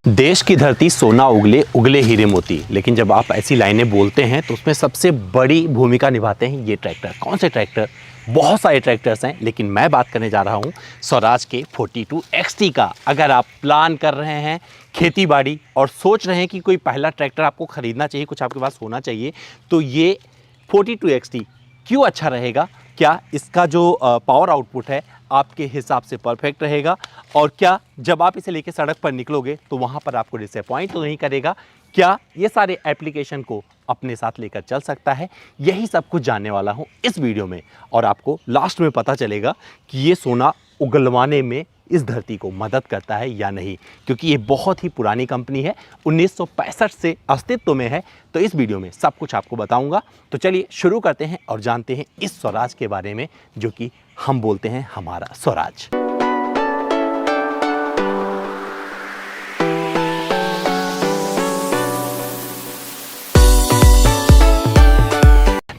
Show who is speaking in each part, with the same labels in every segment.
Speaker 1: देश की धरती सोना उगले उगले हीरे मोती, लेकिन जब आप ऐसी लाइनें बोलते हैं तो उसमें सबसे बड़ी भूमिका निभाते हैं ये ट्रैक्टर। कौन से ट्रैक्टर? बहुत सारे ट्रैक्टर्स हैं, लेकिन मैं बात करने जा रहा हूँ स्वराज के 42 XT का। अगर आप प्लान कर रहे हैं खेती बाड़ी और सोच रहे हैं कि कोई पहला ट्रैक्टर आपको ख़रीदना चाहिए, कुछ आपके पास होना चाहिए, तो ये 42 XT क्यों अच्छा रहेगा। क्या इसका जो पावर आउटपुट है आपके हिसाब से परफेक्ट रहेगा, और क्या जब आप इसे लेके सड़क पर निकलोगे तो वहाँ पर आपको डिसअपॉइंट तो नहीं करेगा। क्या ये सारे एप्लीकेशन को अपने साथ लेकर चल सकता है, यही सब कुछ जानने वाला हूँ इस वीडियो में। और आपको लास्ट में पता चलेगा कि ये सोना उगलवाने में इस धरती को मदद करता है या नहीं, क्योंकि ये बहुत ही पुरानी कंपनी है, 1965 से अस्तित्व में है। तो इस वीडियो में सब कुछ आपको बताऊंगा। तो चलिए शुरू करते हैं और जानते हैं इस स्वराज के बारे में, जो कि हम बोलते हैं हमारा स्वराज।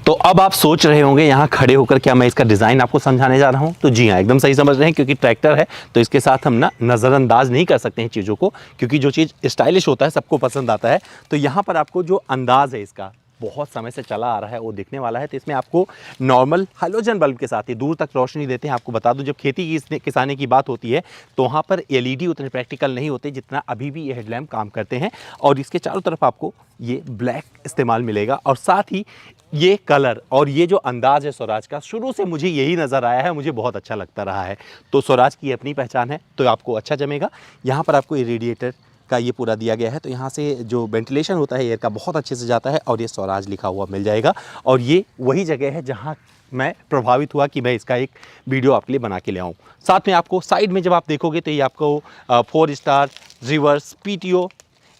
Speaker 1: तो अब आप सोच रहे होंगे यहाँ खड़े होकर क्या मैं इसका डिज़ाइन आपको समझाने जा रहा हूँ? तो जी हाँ, एकदम सही समझ रहे हैं, क्योंकि ट्रैक्टर है तो इसके साथ हम ना नज़रअंदाज नहीं कर सकते हैं चीज़ों को, क्योंकि जो चीज़ स्टाइलिश होता है सबको पसंद आता है। तो यहाँ पर आपको जो अंदाज़ है इसका, बहुत समय से चला आ रहा है, वो दिखने वाला है। तो इसमें आपको नॉर्मल हैलोजन बल्ब के साथ ही दूर तक रोशनी देते हैं। आपको बता दूं, जब खेती की किसानी की बात होती है तो वहाँ पर LED उतने प्रैक्टिकल नहीं होते जितना अभी भी ये हेडलैम्प काम करते हैं। और इसके चारों तरफ आपको ये ब्लैक इस्तेमाल मिलेगा, और साथ ही ये कलर और ये जो अंदाज़ है स्वराज का, शुरू से मुझे यही नज़र आया है, मुझे बहुत अच्छा लगता रहा है। तो स्वराज की अपनी पहचान है, तो आपको अच्छा जमेगा। यहाँ पर आपको ये रेडिएटर का ये पूरा दिया गया है, तो यहाँ से जो वेंटिलेशन होता है एयर का बहुत अच्छे से जाता है, और ये स्वराज लिखा हुआ मिल जाएगा। और ये वही जगह है जहाँ मैं प्रभावित हुआ कि मैं इसका एक वीडियो आपके लिए बना के ले आऊँ। साथ में आपको साइड में जब आप देखोगे तो ये आपको 4 स्टार रिवर्स PTO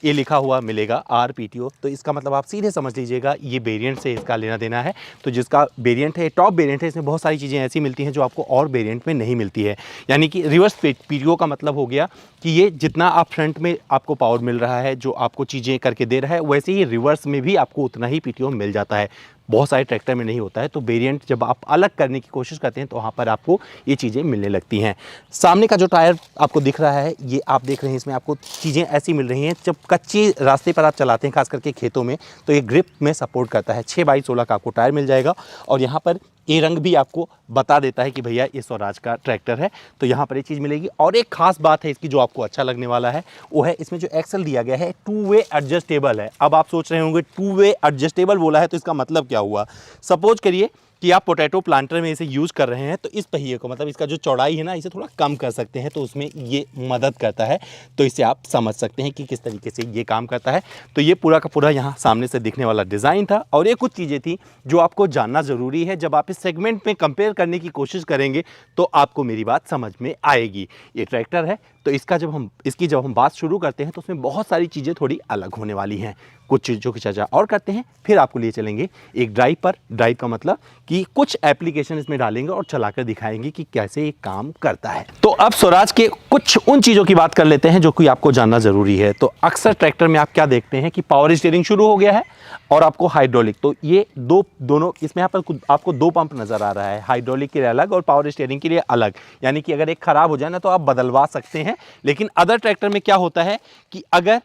Speaker 1: ये लिखा हुआ मिलेगा, RPTO। तो इसका मतलब आप सीधे समझ लीजिएगा ये वेरिएंट से इसका लेना देना है। तो जिसका वेरिएंट है, टॉप वेरिएंट है, इसमें बहुत सारी चीज़ें ऐसी मिलती हैं जो आपको और वेरिएंट में नहीं मिलती है। यानी कि रिवर्स PTO का मतलब हो गया कि ये जितना आप फ्रंट में आपको पावर मिल रहा है, जो आपको चीज़ें करके दे रहा है, वैसे ही रिवर्स में भी आपको उतना ही PTO मिल जाता है। बहुत सारे ट्रैक्टर में नहीं होता है। तो वेरिएंट जब आप अलग करने की कोशिश करते हैं तो वहाँ पर आपको ये चीज़ें मिलने लगती हैं। सामने का जो टायर आपको दिख रहा है, ये आप देख रहे हैं, इसमें आपको चीज़ें ऐसी मिल रही हैं, जब कच्चे रास्ते पर आप चलाते हैं खास करके खेतों में, तो ये ग्रिप में सपोर्ट करता है। 6x16 का आपको टायर मिल जाएगा, और यहाँ पर ये रंग भी आपको बता देता है कि भैया ये स्वराज का ट्रैक्टर है। तो यहाँ पर ये चीज़ मिलेगी। और एक खास बात है इसकी जो आपको अच्छा लगने वाला है, वो है इसमें जो एक्सल दिया गया है, 2 वे एडजस्टेबल है। अब आप सोच रहे होंगे 2 वे एडजस्टेबल बोला है तो इसका मतलब क्या हुआ। सपोज करिए कि आप पोटैटो प्लांटर में इसे यूज़ कर रहे हैं, तो इस पहिए को, मतलब इसका जो चौड़ाई है ना, इसे थोड़ा कम कर सकते हैं, तो उसमें ये मदद करता है। तो इसे आप समझ सकते हैं कि किस तरीके से ये काम करता है। तो ये पूरा का पूरा यहाँ सामने से दिखने वाला डिज़ाइन था। और ये कुछ चीज़ें थी जो आपको जानना ज़रूरी है। जब आप इस सेगमेंट में कंपेयर करने की कोशिश करेंगे तो आपको मेरी बात समझ में आएगी। ये ट्रैक्टर है तो इसकी जब हम बात शुरू करते हैं तो उसमें बहुत सारी चीज़ें थोड़ी अलग होने वाली हैं। कुछ चीज़ों की चर्चा और करते हैं, फिर आपको लिए चलेंगे एक ड्राइव पर। ड्राइव का मतलब कि कुछ एप्लीकेशन इसमें डालेंगे और चलाकर दिखाएंगे कि कैसे ये काम करता है। तो अब स्वराज के कुछ उन चीज़ों की बात कर लेते हैं जो कि आपको जानना ज़रूरी है। तो अक्सर ट्रैक्टर में आप क्या देखते हैं कि पावर स्टीयरिंग शुरू हो गया है और आपको हाइड्रोलिक, तो ये दोनों इसमें यहाँ पर आपको 2 पंप नज़र आ रहा है, हाइड्रोलिक के लिए अलग और पावर स्टीयरिंग के लिए अलग। यानी कि अगर एक ख़राब हो जाए ना तो आप बदलवा सकते हैं। लेकिन अदर ट्रैक्टर में क्या होता है कि अगर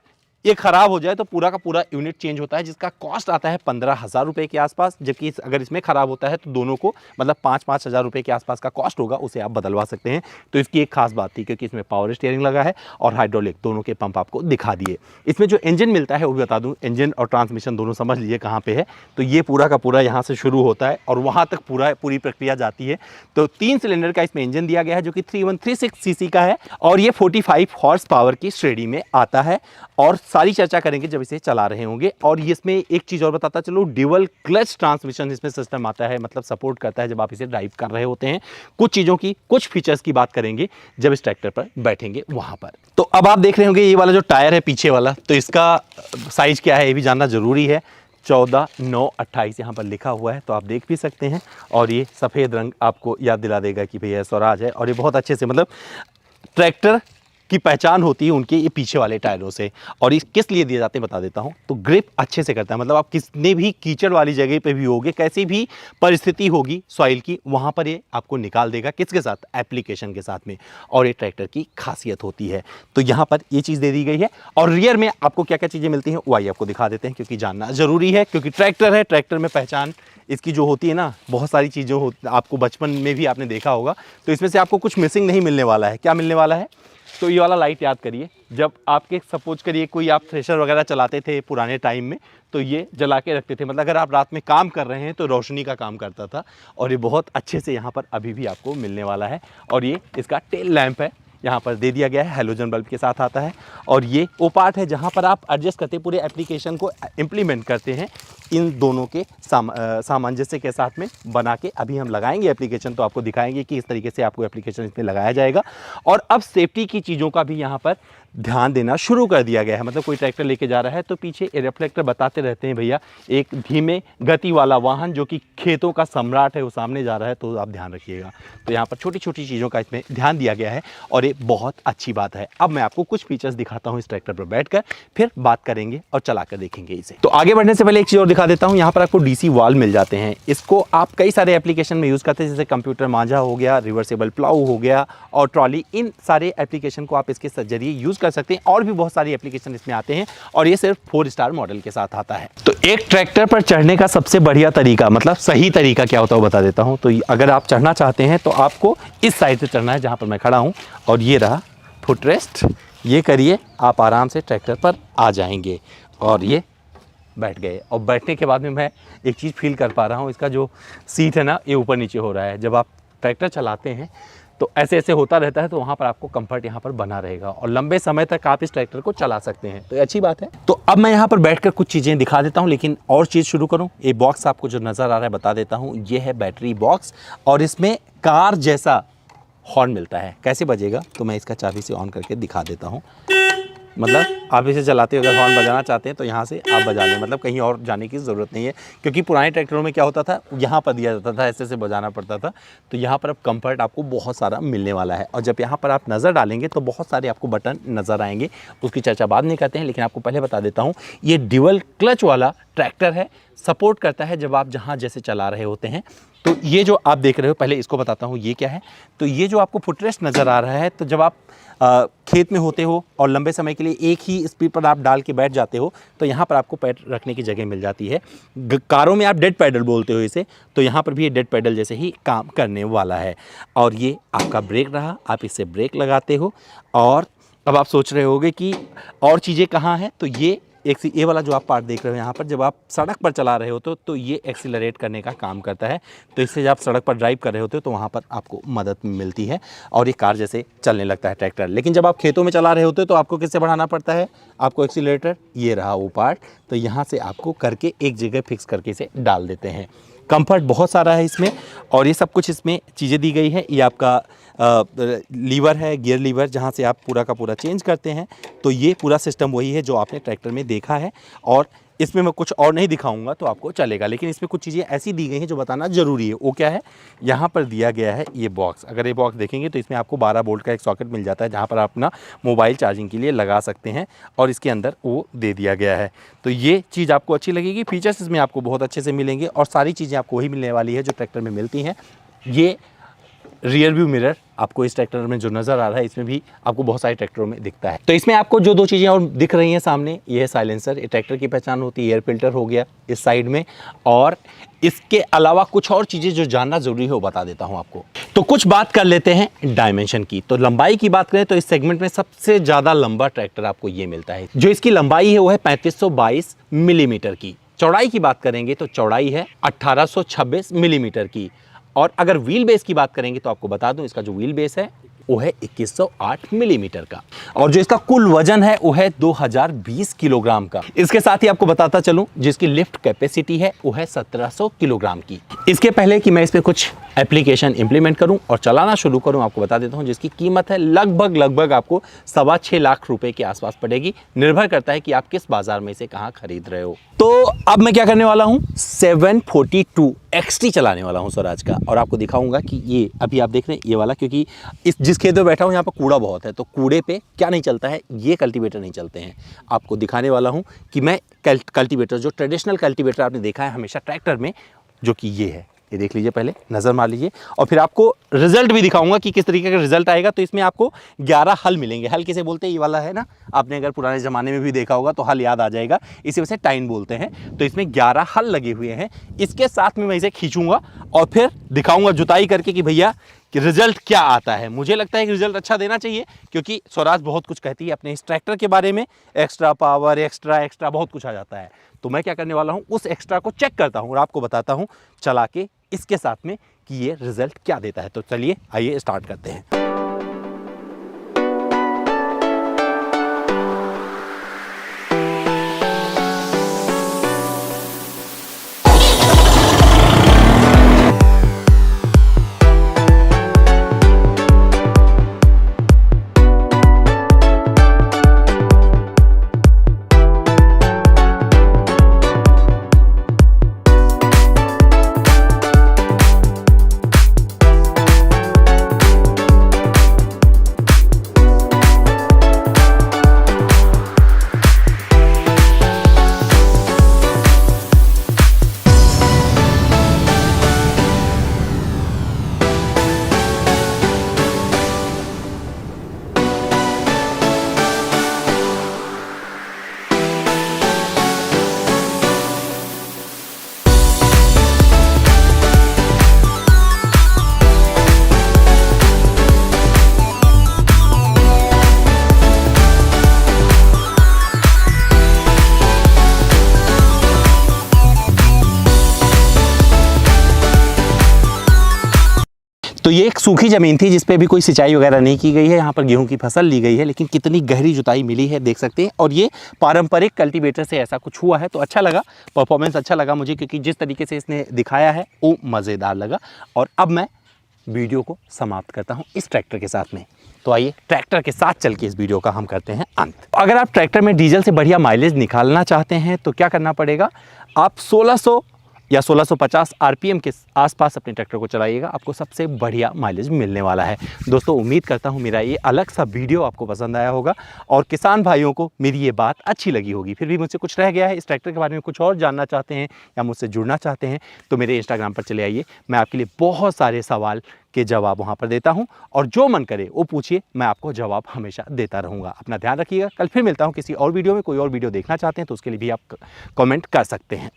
Speaker 1: ये ख़राब हो जाए तो पूरा का पूरा यूनिट चेंज होता है, जिसका कॉस्ट आता है 15,000 रुपये के आसपास। जबकि अगर इसमें ख़राब होता है तो दोनों को मतलब 5-5 हज़ार रुपये के आसपास का कॉस्ट होगा, उसे आप बदलवा सकते हैं। तो इसकी एक खास बात थी, क्योंकि इसमें पावर स्टीयरिंग लगा है और हाइड्रोलिक, दोनों के पंप आपको दिखा दिए। इसमें जो इंजन मिलता है वो भी बता दूँ, इंजन और ट्रांसमिशन दोनों समझ लीजिए कहाँ पर है। तो ये पूरा का पूरा यहाँ से शुरू होता है और वहाँ तक पूरी प्रक्रिया जाती है। तो 3 सिलेंडर का इसमें इंजन दिया गया है, जो कि 3136 cc का है, और ये 45 हॉर्स पावर की श्रेणी में आता है। और सारी चर्चा करेंगे जब इसे चला रहे होंगे। और इसमें एक चीज़ और बताता चलो, ड्यूअल क्लच ट्रांसमिशन इसमें सिस्टम आता है, मतलब सपोर्ट करता है जब आप इसे ड्राइव कर रहे होते हैं। कुछ चीज़ों की, कुछ फीचर्स की बात करेंगे जब इस ट्रैक्टर पर बैठेंगे वहाँ पर। तो अब आप देख रहे होंगे ये वाला जो टायर है पीछे वाला, तो इसका साइज़ क्या है ये भी जानना ज़रूरी है। 14/9/28 यहाँ पर लिखा हुआ है, तो आप देख भी सकते हैं। और ये सफ़ेद रंग आपको याद दिला देगा कि भैया स्वराज है। और ये बहुत अच्छे से, मतलब ट्रैक्टर की पहचान होती है उनके ये पीछे वाले टायरों से। और ये किस लिए दिए जाते हैं बता देता हूँ। तो ग्रिप अच्छे से करता है, मतलब आप कितने भी कीचड़ वाली जगह पे भी होगे, कैसी भी परिस्थिति होगी सॉइल की, वहाँ पर ये आपको निकाल देगा। किसके साथ? एप्लीकेशन के साथ में। और ये ट्रैक्टर की खासियत होती है। तो यहाँ पर ये चीज़ दे दी गई है। और रियर में आपको क्या क्या चीज़ें मिलती हैं वो आइए आपको दिखा देते हैं, क्योंकि जानना ज़रूरी है। क्योंकि ट्रैक्टर है, ट्रैक्टर में पहचान इसकी जो होती है ना, बहुत सारी चीज़ें आपको बचपन में भी आपने देखा होगा। तो इसमें से आपको कुछ मिसिंग नहीं मिलने वाला है। क्या मिलने वाला है? तो ये वाला लाइट याद करिए, जब आपके सपोज करिए कोई आप थ्रेशर वगैरह चलाते थे पुराने टाइम में, तो ये जला के रखते थे। मतलब अगर आप रात में काम कर रहे हैं तो रोशनी का काम करता था। और ये बहुत अच्छे से यहाँ पर अभी भी आपको मिलने वाला है। और ये इसका टेल लैंप है, यहाँ पर दे दिया गया है, हैलोजन बल्ब के साथ आता है। और ये वो पार्ट है जहाँ पर आप एडजस्ट करते पूरे एप्लीकेशन को इम्प्लीमेंट करते हैं इन दोनों के सामंजस्य के साथ में बना के। अभी हम लगाएंगे एप्लीकेशन तो आपको दिखाएंगे कि इस तरीके से आपको एप्लीकेशन इसमें लगाया जाएगा। और अब सेफ्टी की चीज़ों का भी यहाँ पर ध्यान देना शुरू कर दिया गया है। मतलब कोई ट्रैक्टर लेके जा रहा है तो पीछे रिफ्लेक्टर बताते रहते हैं, भैया एक धीमे गति वाला वाहन जो कि खेतों का सम्राट है वो सामने जा रहा है, तो आप ध्यान रखिएगा। तो यहाँ पर छोटी छोटी चीज़ों का इसमें ध्यान दिया गया है और ये बहुत अच्छी बात है। अब मैं आपको कुछ फीचर्स दिखाता हूँ इस ट्रैक्टर पर बैठकर, फिर बात करेंगे और चला कर देखेंगे इसे। तो आगे बढ़ने से पहले एक चीज़ और दिखा देता हूँ। यहाँ पर आपको डीसी वाल्व मिल जाते हैं। इसको आप कई सारे एप्लीकेशन में यूज़ करते हैं, जैसे कंप्यूटर मांझा हो गया, रिवर्सेबल प्लाऊ हो गया और ट्रॉली। इन सारे एप्लीकेशन को आप इसके जरिए यूज़ कर सकते हैं। और भी बहुत सारी एप्लीकेशन इसमें आते हैं और ये सिर्फ 4 स्टार मॉडल के साथ आता है। तो एक ट्रैक्टर पर चढ़ने का सबसे बढ़िया तरीका, मतलब सही तरीका क्या होता है वो बता देता हूँ। तो अगर आप चढ़ना चाहते हैं तो आपको इस साइड से चढ़ना है जहाँ पर मैं खड़ा हूँ, और ये रहा फुट रेस्ट। ये करिए, आप आराम से ट्रैक्टर पर आ जाएंगे और ये बैठ गए। और बैठने के बाद में मैं एक चीज़ फील कर पा रहा हूँ, इसका जो सीट है ना ये ऊपर नीचे हो रहा है। जब आप ट्रैक्टर चलाते हैं तो ऐसे ऐसे होता रहता है, तो वहाँ पर आपको कंफर्ट यहाँ पर बना रहेगा और लंबे समय तक आप इस ट्रैक्टर को चला सकते हैं। तो ये अच्छी बात है। तो अब मैं यहाँ पर बैठकर कुछ चीज़ें दिखा देता हूँ, लेकिन और चीज़ शुरू करूँ। ये बॉक्स आपको जो नज़र आ रहा है बता देता हूँ, ये है बैटरी बॉक्स और इसमें कार जैसा हॉर्न मिलता है। कैसे बजेगा तो मैं इसका चाबी से ऑन करके दिखा देता हूँ। मतलब आप इसे चलाते हो, अगर हॉर्न बजाना चाहते हैं तो यहाँ से आप बजा लें, मतलब कहीं और जाने की ज़रूरत नहीं है। क्योंकि पुराने ट्रैक्टरों में क्या होता था, यहाँ पर दिया जाता था, ऐसे ऐसे बजाना पड़ता था। तो यहाँ पर अब कंफर्ट आपको बहुत सारा मिलने वाला है। और जब यहाँ पर आप नज़र डालेंगे तो बहुत सारे आपको बटन नज़र आएंगे, उसकी चर्चा बाद में करते हैं। लेकिन आपको पहले बता देता हूँ, ये ड्यूअल क्लच वाला ट्रैक्टर है, सपोर्ट करता है जब आप जहाँ जैसे चला रहे होते हैं। तो ये जो आप देख रहे हो, पहले इसको बताता हूँ ये क्या है। तो ये जो आपको फुटरेस्ट नज़र आ रहा है, तो जब आप खेत में होते हो और लंबे समय के लिए एक ही स्पीड पर आप डाल के बैठ जाते हो, तो यहाँ पर आपको पैर रखने की जगह मिल जाती है। कारों में आप डेड पैडल बोलते हो इसे, तो यहाँ पर भी ये डेड पैडल जैसे ही काम करने वाला है। और ये आपका ब्रेक रहा, आप इससे ब्रेक लगाते हो। और अब आप सोच रहे होगे कि और चीज़ें कहाँ हैं, तो ये वाला जो आप पार्ट देख रहे हो यहाँ पर, जब आप सड़क पर चला रहे होते हो तो ये एक्सीलरेट करने का काम करता है। तो इससे जब आप सड़क पर ड्राइव कर रहे होते हो तो वहाँ पर आपको मदद मिलती है और ये कार जैसे चलने लगता है ट्रैक्टर। लेकिन जब आप खेतों में चला रहे होते हो तो आपको किससे बढ़ाना पड़ता है, आपको एक्सीलरेटर, ये रहा वो पार्ट। तो यहाँ से आपको करके एक जगह फिक्स करके इसे डाल देते हैं। कंफर्ट बहुत सारा है इसमें और ये सब कुछ इसमें चीज़ें दी गई है। ये आपका लीवर है, गियर लीवर, जहाँ से आप पूरा का पूरा चेंज करते हैं। तो ये पूरा सिस्टम वही है जो आपने ट्रैक्टर में देखा है और इसमें मैं कुछ और नहीं दिखाऊंगा तो आपको चलेगा। लेकिन इसमें कुछ चीज़ें ऐसी दी गई हैं जो बताना ज़रूरी है। वो क्या है, यहाँ पर दिया गया है ये बॉक्स। अगर ये बॉक्स देखेंगे तो इसमें आपको 12 वोल्ट का एक सॉकेट मिल जाता है, जहाँ पर आप अपना मोबाइल चार्जिंग के लिए लगा सकते हैं और इसके अंदर वो दे दिया गया है। तो ये चीज़ आपको अच्छी लगेगी। फीचर्स इसमें आपको बहुत अच्छे से मिलेंगे और सारी चीज़ें आपको वही मिलने वाली है जो ट्रैक्टर में मिलती हैं। ये रियर व्यू मिरर आपको इस ट्रैक्टर में जो नज़र आ रहा है, इसमें भी आपको बहुत सारे ट्रैक्टरों में दिखता है। तो इसमें आपको जो 2 चीज़ें और दिख रही हैं सामने, ये है साइलेंसर, ये ट्रैक्टर की पहचान होती है। एयर फिल्टर हो गया इस साइड में, और इसके अलावा कुछ और चीज़ें जो जानना ज़रूरी है वो बता देता हूँ आपको। तो कुछ बात कर लेते हैं डायमेंशन की। तो लंबाई की बात करें तो इस सेगमेंट में सबसे ज़्यादा लंबा ट्रैक्टर आपको ये मिलता है। जो इसकी लंबाई है वो है 3522 मिलीमीटर की। चौड़ाई की बात करेंगे तो चौड़ाई है 1826 मिलीमीटर की। और अगर व्हील बेस की बात करेंगे तो आपको बता दूं, इसका जो व्हील बेस है वो है 2108 मिलीमीटर का। और जो इसका कुल वजन है वो है 2020 किलोग्राम का। इसके साथ ही आपको बताता चलूं, जिसकी लिफ्ट कैपेसिटी है वो है 1700 किलोग्राम की। इसके पहले कि मैं इस पे कुछ एप्लीकेशन इंप्लीमेंट करूं और चलाना शुरू करूं, आपको बता देता हूं जिसकी कीमत है लगभग आपको 6.25 लाख रुपए के आसपास पड़ेगी। निर्भर करता है कि आप किस बाजार में इसे कहां खरीद रहे हो। तो अब मैं क्या करने वाला हूं, 742 XT चलाने वाला हूं स्वराज का, और आपको दिखाऊंगा कि ये अभी आप देख रहे हैं ये वाला, क्योंकि जिस खेत में बैठा हूं यहाँ पर कूड़ा बहुत है, तो कूड़े पे क्या नहीं चलता है, ये कल्टीवेटर नहीं चलते हैं। आपको दिखाने वाला हूं कि मैं कल्टीवेटर, जो ट्रेडिशनल कल्टीवेटर आपने देखा है हमेशा ट्रैक्टर में, जो कि ये है, ये देख लीजिए, पहले नज़र मार लीजिए, और फिर आपको रिजल्ट भी दिखाऊंगा कि किस तरीके का रिजल्ट आएगा। तो इसमें आपको 11 हल मिलेंगे। हल किसे बोलते हैं, ये वाला है ना, आपने अगर पुराने ज़माने में भी देखा होगा तो हल याद आ जाएगा, इसी वजह से टाइन बोलते हैं। तो इसमें 11 हल लगे हुए हैं। इसके साथ में मैं इसे खींचूंगा और फिर दिखाऊंगा जुताई करके कि भैया कि रिजल्ट क्या आता है। मुझे लगता है कि रिजल्ट अच्छा देना चाहिए, क्योंकि स्वराज बहुत कुछ कहती है अपने इस ट्रैक्टर के बारे में, एक्स्ट्रा पावर, एक्स्ट्रा बहुत कुछ आ जाता है। तो मैं क्या करने वाला हूँ, उस एक्स्ट्रा को चेक करता हूँ और आपको बताता हूँ चला के इसके साथ में कि ये रिजल्ट क्या देता है। तो चलिए आइए स्टार्ट करते हैं। तो ये एक सूखी ज़मीन थी जिस पे भी कोई सिंचाई वगैरह नहीं की गई है। यहाँ पर गेहूं की फसल ली गई है, लेकिन कितनी गहरी जुताई मिली है देख सकते हैं। और ये पारंपरिक कल्टीवेटर से ऐसा कुछ हुआ है, तो अच्छा लगा, परफॉर्मेंस अच्छा लगा मुझे, क्योंकि जिस तरीके से इसने दिखाया है वो मज़ेदार लगा। और अब मैं वीडियो को समाप्त करता हूँ इस ट्रैक्टर के साथ में। तो आइए ट्रैक्टर के साथ चल के इस वीडियो का हम करते हैं अंत। अगर आप ट्रैक्टर में डीजल से बढ़िया माइलेज निकालना चाहते हैं तो क्या करना पड़ेगा, आप 1600 या 1650 RPM के आसपास अपने ट्रैक्टर को चलाइएगा, आपको सबसे बढ़िया माइलेज मिलने वाला है। दोस्तों उम्मीद करता हूँ मेरा ये अलग सा वीडियो आपको पसंद आया होगा और किसान भाइयों को मेरी ये बात अच्छी लगी होगी। फिर भी मुझसे कुछ रह गया है, इस ट्रैक्टर के बारे में कुछ और जानना चाहते हैं या मुझसे जुड़ना चाहते हैं, तो मेरे इंस्टाग्राम पर चले आइए। मैं आपके लिए बहुत सारे सवाल के जवाब वहाँ पर देता हूँ, और जो मन करे वो पूछिए, मैं आपको जवाब हमेशा देता रहूँगा। अपना ध्यान रखिएगा। कल फिर मिलता हूँ किसी और वीडियो में। कोई और वीडियो देखना चाहते हैं तो उसके लिए भी आप कमेंट कर सकते हैं।